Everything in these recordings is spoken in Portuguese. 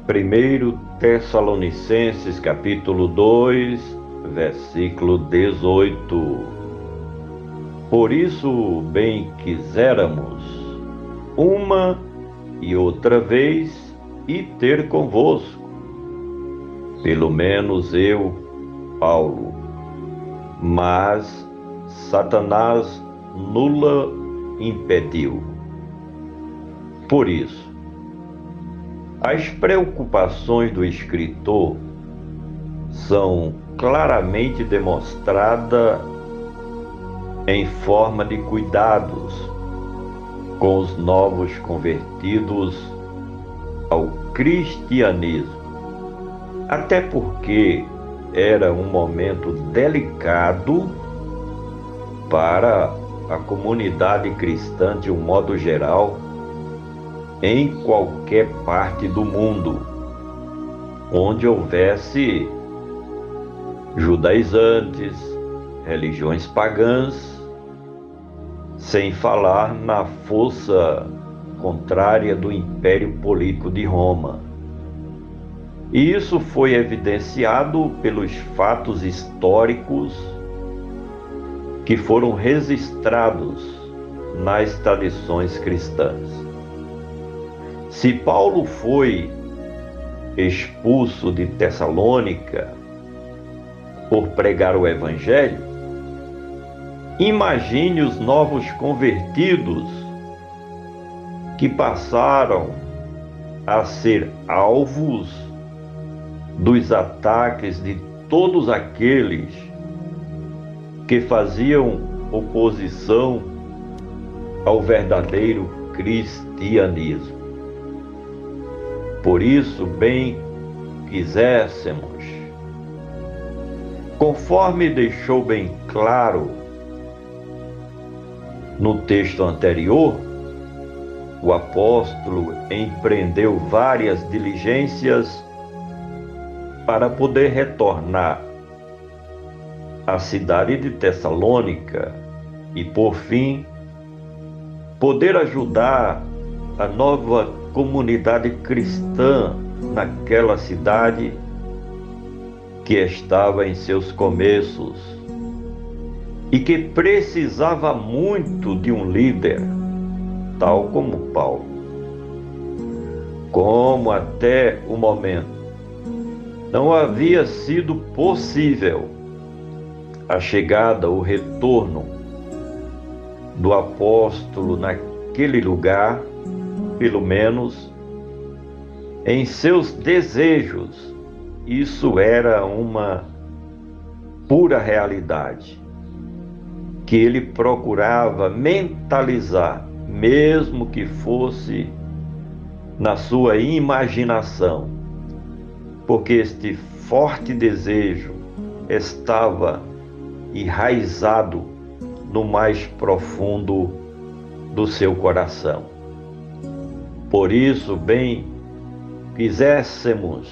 Primeiro Tessalonicenses capítulo 2, versículo 18. Por isso bem quiséramos uma e outra vez ir ter convosco, pelo menos eu, Paulo, mas Satanás nula impediu. Por isso, as preocupações do escritor são claramente demonstradas em forma de cuidados com os novos convertidos ao cristianismo, até porque era um momento delicado para a comunidade cristã de um modo geral, em qualquer parte do mundo, onde houvesse judaizantes, religiões pagãs, sem falar na força contrária do Império Político de Roma. E isso foi evidenciado pelos fatos históricos que foram registrados nas tradições cristãs. Se Paulo foi expulso de Tessalônica por pregar o Evangelho, imagine os novos convertidos que passaram a ser alvos dos ataques de todos aqueles que faziam oposição ao verdadeiro cristianismo. Por isso, bem quiséssemos, conforme deixou bem claro no texto anterior, o apóstolo empreendeu várias diligências para poder retornar à cidade de Tessalônica e, por fim, poder ajudar a nova comunidade cristã naquela cidade que estava em seus começos e que precisava muito de um líder, tal como Paulo. Como até o momento não havia sido possível a chegada, o retorno do apóstolo naquele lugar, pelo menos em seus desejos, isso era uma pura realidade que ele procurava mentalizar, mesmo que fosse na sua imaginação, porque este forte desejo estava enraizado no mais profundo do seu coração. Por isso, bem quiséssemos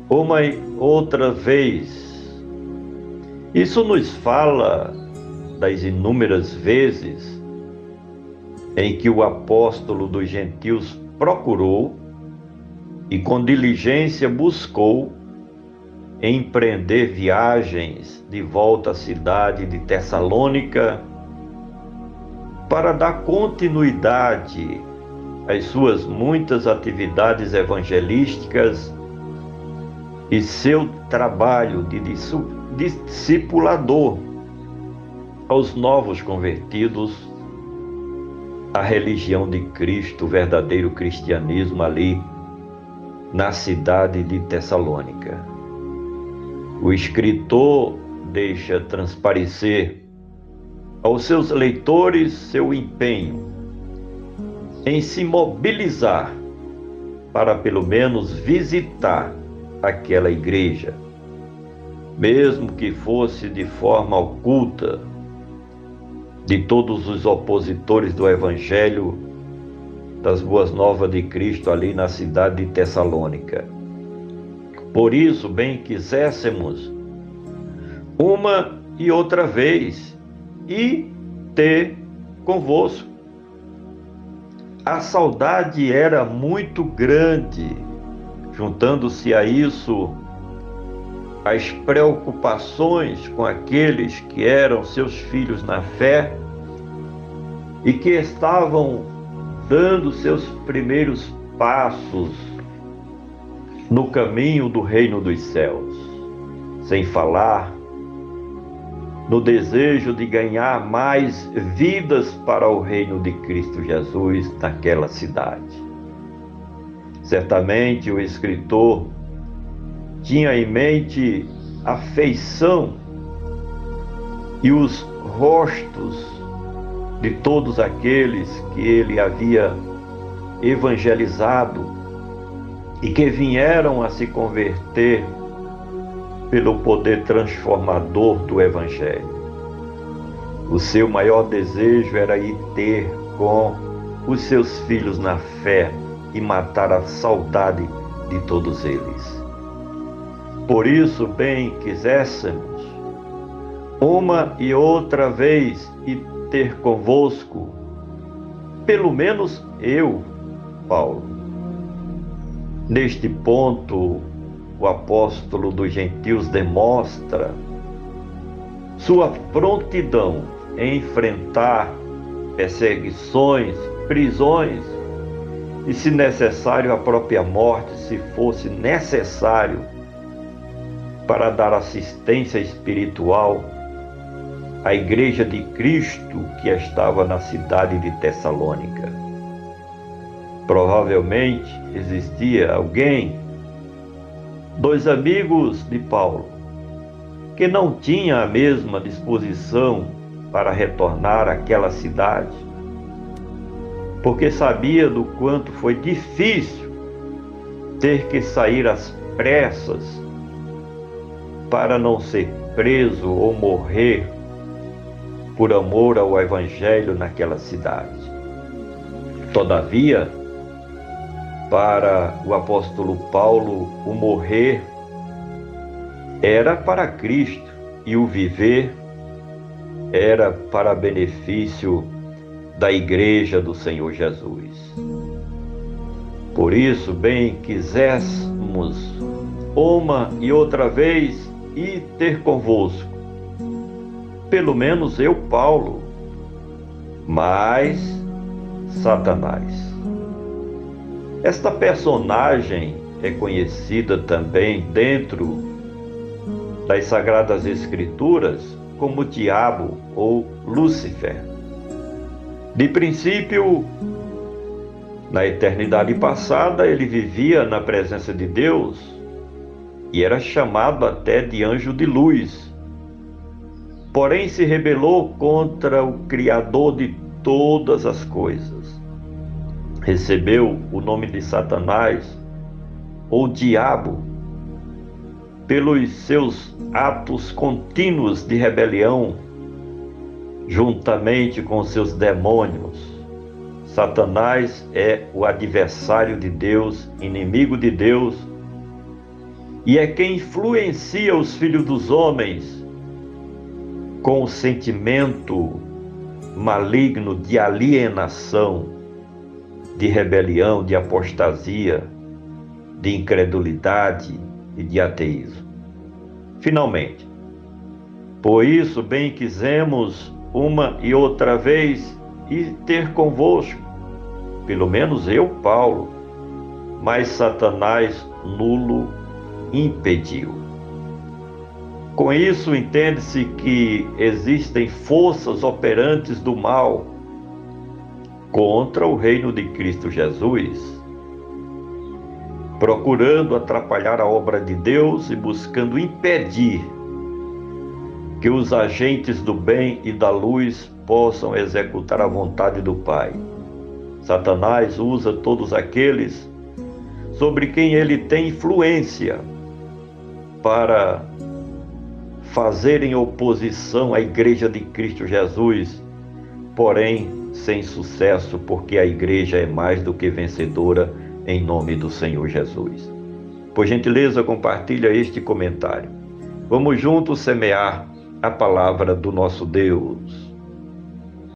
uma e outra vez. Isso nos fala das inúmeras vezes em que o apóstolo dos gentios procurou e com diligência buscou empreender viagens de volta à cidade de Tessalônica para dar continuidade às suas muitas atividades evangelísticas e seu trabalho de discipulador aos novos convertidos à religião de Cristo, o verdadeiro cristianismo ali na cidade de Tessalônica. O escritor deixa transparecer aos seus leitores seu empenho em se mobilizar para pelo menos visitar aquela igreja, mesmo que fosse de forma oculta, de todos os opositores do Evangelho das Boas Novas de Cristo ali na cidade de Tessalônica. Por isso, bem quiséssemos uma e outra vez e ter convosco. A saudade era muito grande juntando-se a isso as preocupações com aqueles que eram seus filhos na fé e que estavam dando seus primeiros passos no caminho do reino dos céus, sem falar no desejo de ganhar mais vidas para o reino de Cristo Jesus naquela cidade. Certamente o escritor tinha em mente a feição e os rostos de todos aqueles que ele havia evangelizado e que vieram a se converter pelo poder transformador do Evangelho. O seu maior desejo era ir ter com os seus filhos na fé e matar a saudade de todos eles. Por isso, bem quiséssemos, uma e outra vez, e ter convosco, pelo menos eu, Paulo. Neste ponto, o apóstolo dos gentios demonstra sua prontidão em enfrentar perseguições, prisões e, se necessário, a própria morte, se fosse necessário, para dar assistência espiritual à Igreja de Cristo que estava na cidade de Tessalônica. Provavelmente existia alguém, dois amigos de Paulo, que não tinha a mesma disposição para retornar àquela cidade, porque sabia do quanto foi difícil ter que sair às pressas para não ser preso ou morrer por amor ao Evangelho naquela cidade. Todavia, para o apóstolo Paulo, o morrer era para Cristo e o viver era para benefício da Igreja do Senhor Jesus. Por isso, bem quiséssemos uma e outra vez e ter convosco, pelo menos eu, Paulo, mas Satanás. Esta personagem é conhecida também dentro das Sagradas Escrituras como Diabo ou Lúcifer. De princípio, na eternidade passada, ele vivia na presença de Deus e era chamado até de anjo de luz. Porém, se rebelou contra o Criador de todas as coisas. Recebeu o nome de Satanás, ou Diabo, pelos seus atos contínuos de rebelião, juntamente com seus demônios. Satanás é o adversário de Deus, inimigo de Deus, e é quem influencia os filhos dos homens com o sentimento maligno de alienação, de rebelião, de apostasia, de incredulidade e de ateísmo. Finalmente, por isso bem quisemos uma e outra vez ir ter convosco, pelo menos eu, Paulo, mas Satanás nulo impediu. Com isso, entende-se que existem forças operantes do mal contra o reino de Cristo Jesus, procurando atrapalhar a obra de Deus e buscando impedir que os agentes do bem e da luz possam executar a vontade do Pai. Satanás usa todos aqueles sobre quem ele tem influência para fazerem oposição à Igreja de Cristo Jesus, porém sem sucesso, porque a Igreja é mais do que vencedora em nome do Senhor Jesus. Por gentileza, compartilha este comentário. Vamos juntos semear a palavra do nosso Deus.